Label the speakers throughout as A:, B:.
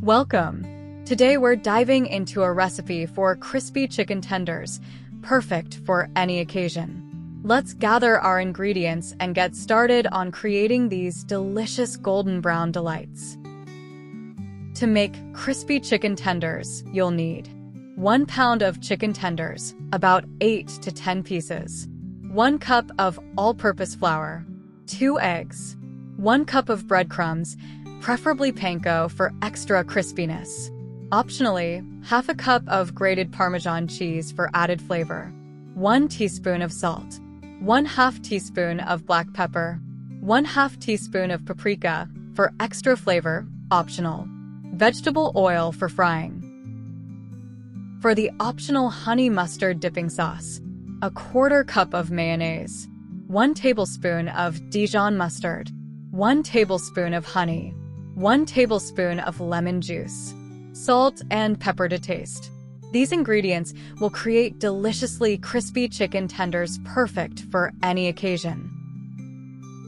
A: Welcome! Today we're diving into a recipe for crispy chicken tenders, perfect for any occasion. Let's gather our ingredients and get started on creating these delicious golden brown delights. To make crispy chicken tenders, you'll need 1 pound of chicken tenders, about 8 to 10 pieces, 1 cup of all-purpose flour, 2 eggs, 1 cup of breadcrumbs, preferably panko for extra crispiness. Optionally, half a cup of grated Parmesan cheese for added flavor, 1 teaspoon of salt, 1/2 teaspoon of black pepper, 1/2 teaspoon of paprika for extra flavor, optional, vegetable oil for frying. For the optional honey mustard dipping sauce, 1/4 cup of mayonnaise, 1 tablespoon of Dijon mustard, 1 tablespoon of honey, 1 tablespoon of lemon juice, salt and pepper to taste. These ingredients will create deliciously crispy chicken tenders perfect for any occasion.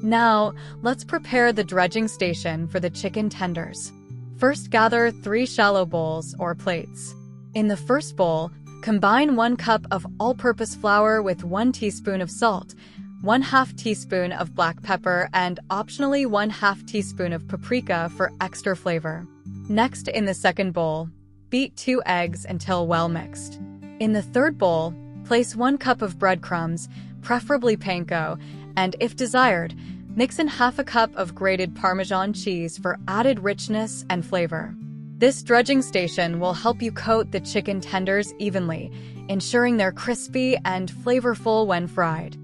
A: Now, let's prepare the dredging station for the chicken tenders. First, gather 3 shallow bowls or plates. In the first bowl, combine 1 cup of all-purpose flour with 1 teaspoon of salt, 1/2 teaspoon of black pepper, and optionally 1/2 teaspoon of paprika for extra flavor. Next, in the second bowl, beat 2 eggs until well mixed. In the third bowl, place 1 cup of breadcrumbs, preferably panko, and if desired, mix in half a cup of grated Parmesan cheese for added richness and flavor. This dredging station will help you coat the chicken tenders evenly, ensuring they're crispy and flavorful when fried.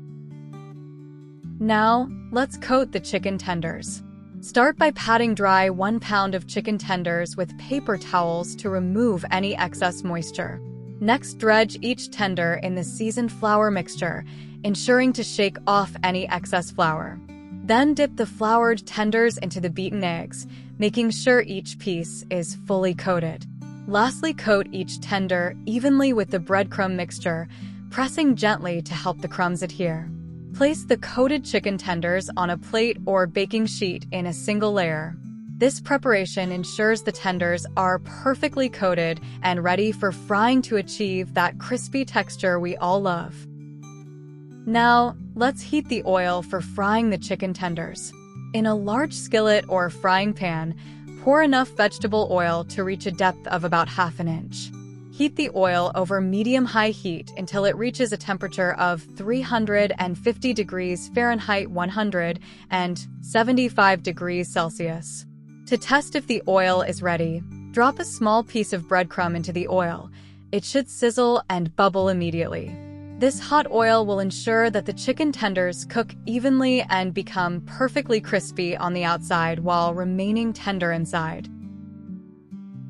A: Now, let's coat the chicken tenders. Start by patting dry 1 pound of chicken tenders with paper towels to remove any excess moisture. Next, dredge each tender in the seasoned flour mixture, ensuring to shake off any excess flour. Then dip the floured tenders into the beaten eggs, making sure each piece is fully coated. Lastly, coat each tender evenly with the breadcrumb mixture, pressing gently to help the crumbs adhere. Place the coated chicken tenders on a plate or baking sheet in a single layer. This preparation ensures the tenders are perfectly coated and ready for frying to achieve that crispy texture we all love. Now, let's heat the oil for frying the chicken tenders. In a large skillet or frying pan, pour enough vegetable oil to reach a depth of about 1/2 inch. Heat the oil over medium-high heat until it reaches a temperature of 350 degrees Fahrenheit 175 degrees Celsius. To test if the oil is ready, drop a small piece of breadcrumb into the oil. It should sizzle and bubble immediately. This hot oil will ensure that the chicken tenders cook evenly and become perfectly crispy on the outside while remaining tender inside.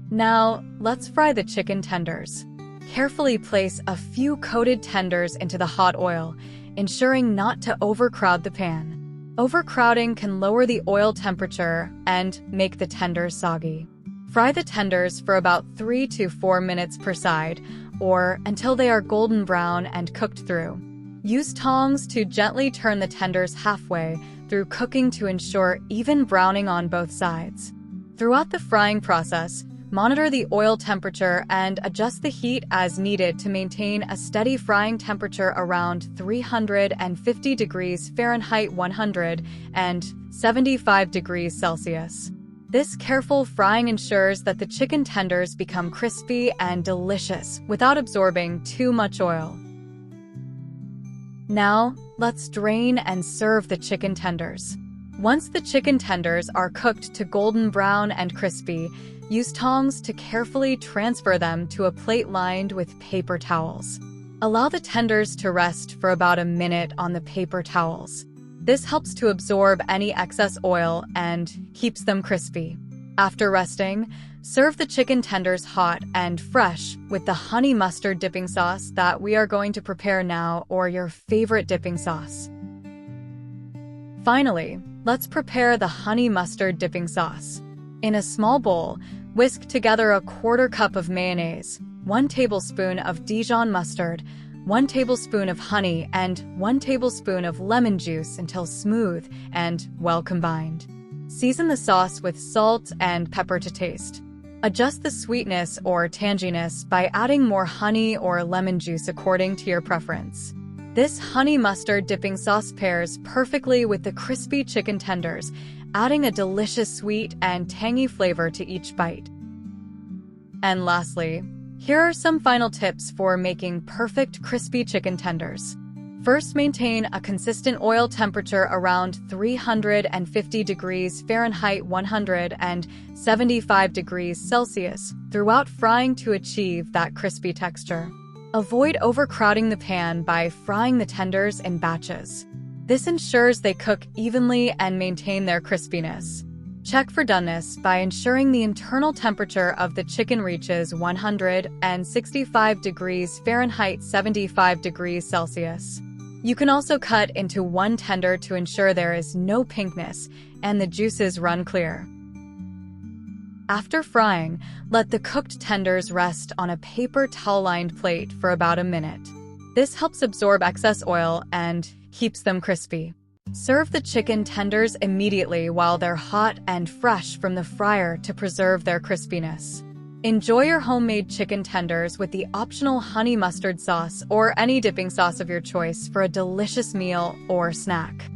A: Now, let's fry the chicken tenders. Carefully place a few coated tenders into the hot oil, ensuring not to overcrowd the pan. Overcrowding can lower the oil temperature and make the tenders soggy. Fry the tenders for about 3 to 4 minutes per side, or until they are golden brown and cooked through. Use tongs to gently turn the tenders halfway through cooking to ensure even browning on both sides. Throughout the frying process, monitor the oil temperature and adjust the heat as needed to maintain a steady frying temperature around 350 degrees Fahrenheit 175 degrees Celsius. This careful frying ensures that the chicken tenders become crispy and delicious without absorbing too much oil. Now, let's drain and serve the chicken tenders. Once the chicken tenders are cooked to golden brown and crispy, use tongs to carefully transfer them to a plate lined with paper towels. Allow the tenders to rest for about a minute on the paper towels. This helps to absorb any excess oil and keeps them crispy. After resting, serve the chicken tenders hot and fresh with the honey mustard dipping sauce that we are going to prepare now, or your favorite dipping sauce. Finally, let's prepare the honey mustard dipping sauce. In a small bowl, whisk together 1/4 cup of mayonnaise, 1 tablespoon of Dijon mustard, 1 tablespoon of honey, and 1 tablespoon of lemon juice until smooth and well combined. Season the sauce with salt and pepper to taste. Adjust the sweetness or tanginess by adding more honey or lemon juice according to your preference. This honey mustard dipping sauce pairs perfectly with the crispy chicken tenders, adding a delicious sweet and tangy flavor to each bite. And lastly, here are some final tips for making perfect crispy chicken tenders. First, maintain a consistent oil temperature around 350 degrees Fahrenheit 175 degrees Celsius throughout frying to achieve that crispy texture. Avoid overcrowding the pan by frying the tenders in batches. This ensures they cook evenly and maintain their crispiness. Check for doneness by ensuring the internal temperature of the chicken reaches 165 degrees Fahrenheit 75 degrees Celsius. You can also cut into one tender to ensure there is no pinkness and the juices run clear. After frying, let the cooked tenders rest on a paper towel-lined plate for about a minute. This helps absorb excess oil and keeps them crispy. Serve the chicken tenders immediately while they're hot and fresh from the fryer to preserve their crispiness. Enjoy your homemade chicken tenders with the optional honey mustard sauce or any dipping sauce of your choice for a delicious meal or snack.